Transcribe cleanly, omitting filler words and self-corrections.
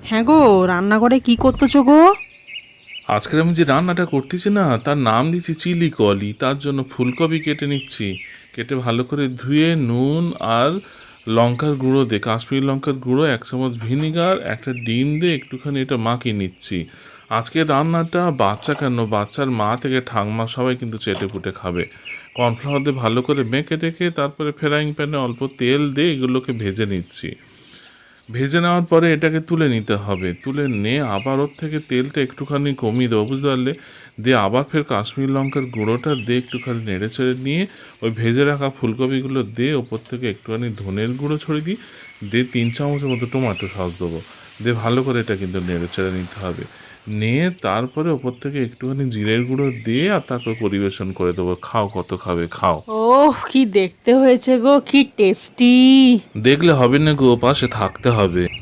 হ্যাঁ গো, রান্নাঘরে কি করতেছো গো? আজকের আমি যে রান্নাটা করতেছি না তার নাম দিচ্ছি চিলি কলি। তার জন্য ফুলকপি কেটে নিচ্ছি, কেটে ভালো করে ধুয়ে নুন আর লঙ্কার গুঁড়ো দিয়ে, কাশ্মীরি লঙ্কার গুঁড়ো, 1 চামচ ভিনিগার, একটা ডিম দিয়ে একটুখানি এটা মাখিয়ে নিচ্ছি। আজকের রান্নাটা বাচ্চা কেন, বাচ্চার মা থেকে ঠাকমা সবাই কিন্তু চেটে পুটে খাবে। কর্নফ্লাওয়ার দিয়ে ভালো করে মেখে টেকে তারপরে ফ্রাইং প্যানে অল্প তেল দিয়ে এগুলোকে ভেজে নিচ্ছি। ভেজে নেওয়ার পরে এটাকে তুলে নিতে হবে, তুলে নিয়ে আবার ওর থেকে তেলটা একটুখানি কমিয়ে দেবো, বুঝতে পারলে। দিয়ে আবার ফের কাশ্মীর লঙ্কার গুঁড়োটা দিয়ে একটুখানি নেড়ে চেড়ে নিয়ে ওই ভেজে রাখা ফুলকপিগুলো দিয়ে ওপর থেকে একটুখানি ধনের গুঁড়ো ছড়িয়ে দিই, দিয়ে 3 চামচের মতো টমেটো সস দেবো। দিয়ে ভালো করে এটা কিন্তু নেড়ে চেড়ে নিতে হবে, নিয়ে তারপরে ওপর থেকে একটুখানি জিরের গুঁড়ো দিয়ে আর তারপর পরিবেশন করে দেবো। খাও, কত খাবে খাও। ওহ, কি দেখতে হয়েছে গো, কি টেস্টি! দেখলে হবে না গো, পাশে থাকতে হবে।